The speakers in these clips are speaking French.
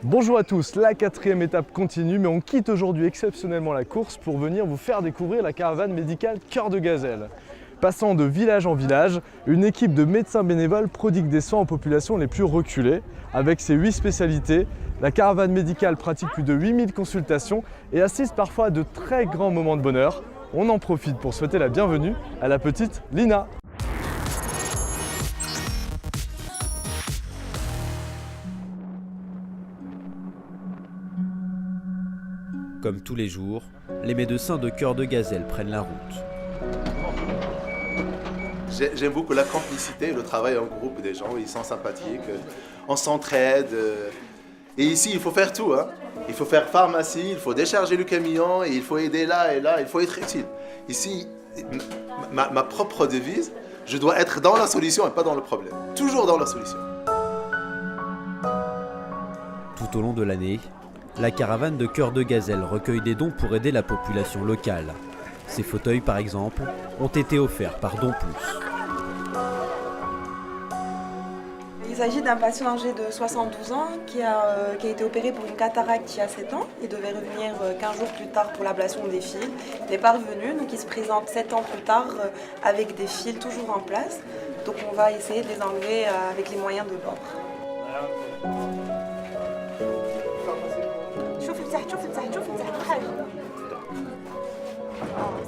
Bonjour à tous, la 4e étape continue, mais on quitte aujourd'hui exceptionnellement la course pour venir vous faire découvrir la caravane médicale Cœur de Gazelle. Passant de village en village, une équipe de médecins bénévoles prodigue des soins aux populations les plus reculées. Avec ses 8 spécialités, la caravane médicale pratique plus de 8000 consultations et assiste parfois à de très grands moments de bonheur. On en profite pour souhaiter la bienvenue à la petite Lina. Comme tous les jours, les médecins de Cœur de Gazelle prennent la route. J'aime beaucoup la complicité, le travail en groupe des gens, ils sont sympathiques, on s'entraide. Et ici, il faut faire tout. Il faut faire pharmacie, il faut décharger le camion, et il faut aider là et là, il faut être utile. Ici, ma propre devise, je dois être dans la solution et pas dans le problème. Toujours dans la solution. Tout au long de l'année, la caravane de Cœur de Gazelle recueille des dons pour aider la population locale. Ces fauteuils, par exemple, ont été offerts par Don Plus. Il s'agit d'un patient âgé de 72 ans qui a été opéré pour une cataracte il y a 7 ans. Il devait revenir 15 jours plus tard pour l'ablation des fils. Il n'est pas revenu, donc il se présente 7 ans plus tard avec des fils toujours en place. Donc on va essayer de les enlever avec les moyens de bord.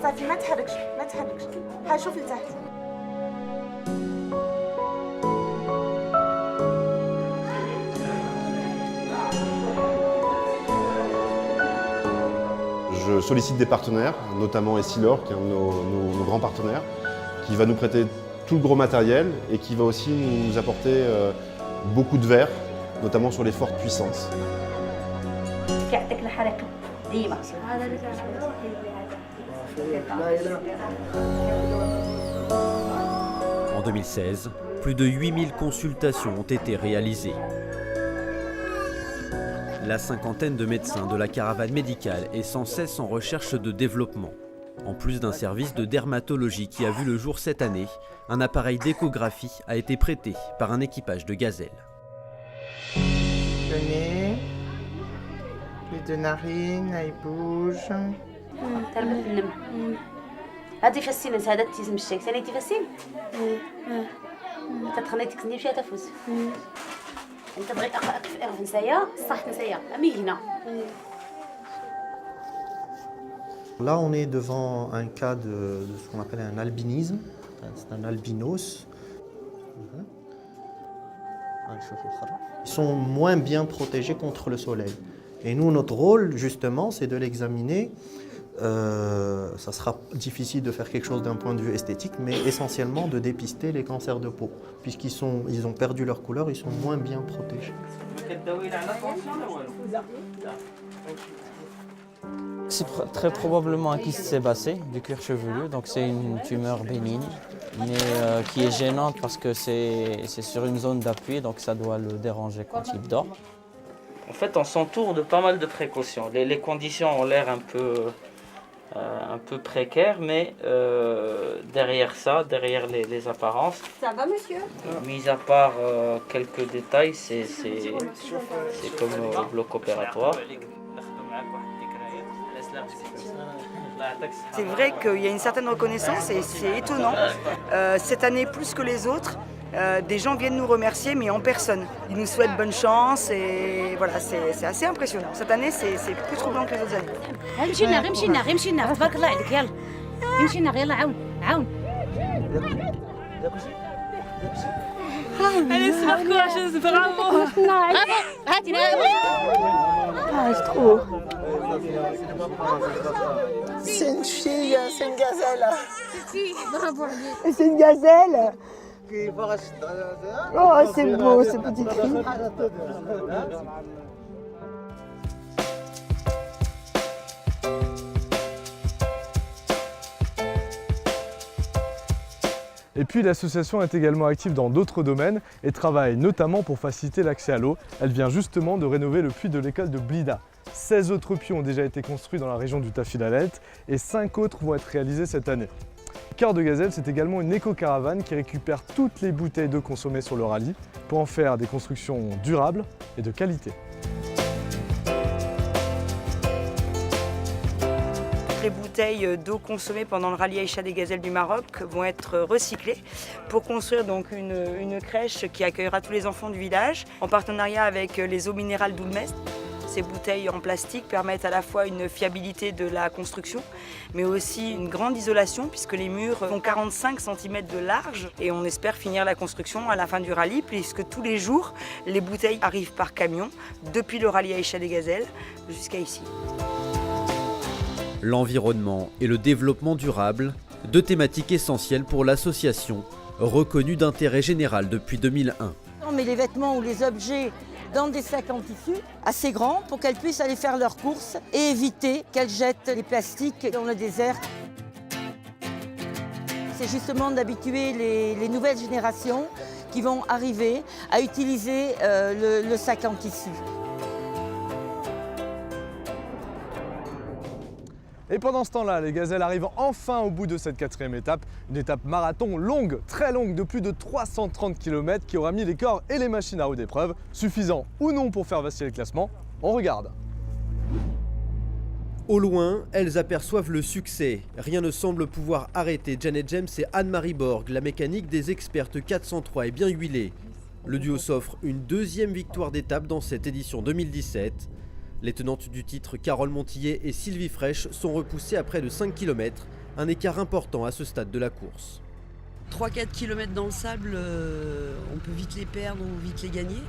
صافي ما تحركش ها شوف لتحت. Je sollicite des partenaires, notamment Essilor, qui est un de nos grands partenaires, qui va nous prêter tout le gros matériel et qui va aussi nous apporter beaucoup de verre, notamment sur les fortes puissances. En 2016, plus de 8000 consultations ont été réalisées. La cinquantaine de médecins de la caravane médicale est sans cesse en recherche de développement. En plus d'un service de dermatologie qui a vu le jour cette année, un appareil d'échographie a été prêté par un équipage de Gazelle. Le nez, les deux narines, elles bougent. تربط النمل هادي فسين هذا تيزم الشيك ثاني تفسين تتخنيتك سني مشي تفوز انت بغي اقف نسايا صح نسايا امي هنا. Là, on est devant un cas de ce qu'on appelle un albinisme. C'est un albinos. Ils sont moins bien protégés contre le soleil. Et nous, notre rôle, justement, c'est de l'examiner. Ça sera difficile de faire quelque chose d'un point de vue esthétique, mais essentiellement de dépister les cancers de peau. Puisqu'ils ont perdu leur couleur, ils sont moins bien protégés. C'est très probablement un kyste sébacé du cuir chevelu, donc c'est une tumeur bénigne, mais qui est gênante parce que c'est sur une zone d'appui, donc ça doit le déranger quand il dort. En fait, on s'entoure de pas mal de précautions. Les conditions ont l'air un peu précaires, mais derrière ça, derrière les apparences, Ça va monsieur? Mis à part quelques détails, c'est comme au bloc opératoire. C'est vrai qu'il y a une certaine reconnaissance et c'est étonnant. Cette année, plus que les autres, des gens viennent nous remercier, mais en personne. Ils nous souhaitent bonne chance et voilà, c'est assez impressionnant. Cette année, c'est plus troublant que les autres années. امشينا تبارك الله عليك يلا امشينا يلا عاون عاون. Allez, c'est super courageuse, bravo! Ah, c'est trop. C'est une fille, c'est une gazelle. C'est une gazelle. Oh, c'est beau, ce petit cri. Et puis l'association est également active dans d'autres domaines et travaille notamment pour faciliter l'accès à l'eau. Elle vient justement de rénover le puits de l'école de Blida. 16 autres puits ont déjà été construits dans la région du Tafilalet et 5 autres vont être réalisés cette année. Cœur de Gazelle, c'est également une éco-caravane qui récupère toutes les bouteilles d'eau consommées sur le rallye pour en faire des constructions durables et de qualité. les bouteilles d'eau consommées pendant le rallye Aïcha des Gazelles du Maroc vont être recyclées pour construire donc une crèche qui accueillera tous les enfants du village en partenariat avec les eaux minérales d'Oulmest. Ces bouteilles en plastique permettent à la fois une fiabilité de la construction, mais aussi une grande isolation puisque les murs font 45 cm de large et on espère finir la construction à la fin du rallye puisque tous les jours, les bouteilles arrivent par camion depuis le rallye Aïcha des Gazelles jusqu'à ici. L'environnement et le développement durable, deux thématiques essentielles pour l'association, reconnue d'intérêt général depuis 2001. On met les vêtements ou les objets dans des sacs en tissu assez grands pour qu'elles puissent aller faire leurs courses et éviter qu'elles jettent les plastiques dans le désert. C'est justement d'habituer les nouvelles générations qui vont arriver à utiliser le sac en tissu. Et pendant ce temps-là, les gazelles arrivent enfin au bout de cette 4e étape, une étape marathon longue, très longue, de plus de 330 km qui aura mis les corps et les machines à rude épreuve, suffisant ou non pour faire vaciller le classement. On regarde. Au loin, elles aperçoivent le succès. Rien ne semble pouvoir arrêter Janet James et Anne-Marie Borg, la mécanique des expertes 403 est bien huilée. Le duo s'offre une 2e victoire d'étape dans cette édition 2017. Les tenantes du titre Carole Montillet et Sylvie Fraîche sont repoussées à près de 5 km, un écart important à ce stade de la course. 3-4 km dans le sable, on peut vite les perdre ou vite les gagner.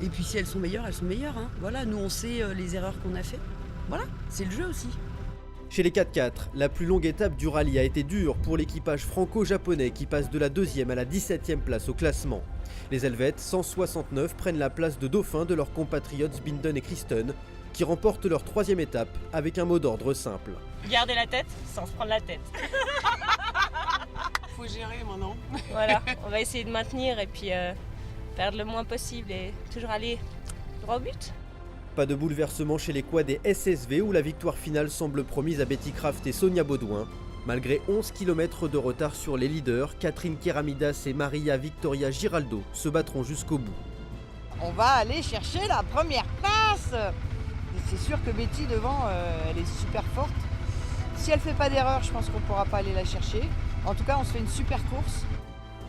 Et puis si elles sont meilleures, elles sont meilleures. Hein. Voilà, nous on sait les erreurs qu'on a fait. Voilà, c'est le jeu aussi. Chez les 4x4, la plus longue étape du rallye a été dure pour l'équipage franco-japonais qui passe de la 2e à la 17e place au classement. Les Helvètes, 169, prennent la place de dauphin de leurs compatriotes Binden et Kristen, qui remportent leur 3e étape avec un mot d'ordre simple. Garder la tête sans se prendre la tête. Faut gérer maintenant. Voilà, on va essayer de maintenir et puis perdre le moins possible et toujours aller droit au but. Pas de bouleversement chez les quads des SSV où la victoire finale semble promise à Betty Kraft et Sonia Baudouin. Malgré 11 km de retard sur les leaders, Catherine Keramidas et Maria Victoria Giraldo se battront jusqu'au bout. On va aller chercher la première place. C'est sûr que Betty devant, elle est super forte. Si elle fait pas d'erreur, je pense qu'on pourra pas aller la chercher. En tout cas, on se fait une super course.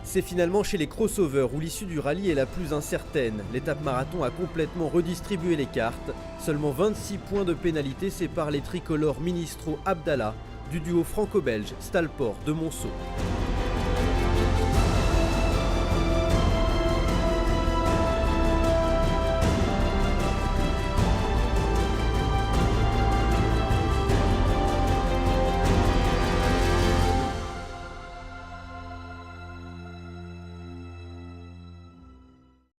C'est finalement chez les crossovers où l'issue du rallye est la plus incertaine. L'étape marathon a complètement redistribué les cartes. Seulement 26 points de pénalité séparent les tricolores Ministro Abdallah du duo franco-belge Stalport de Monceau.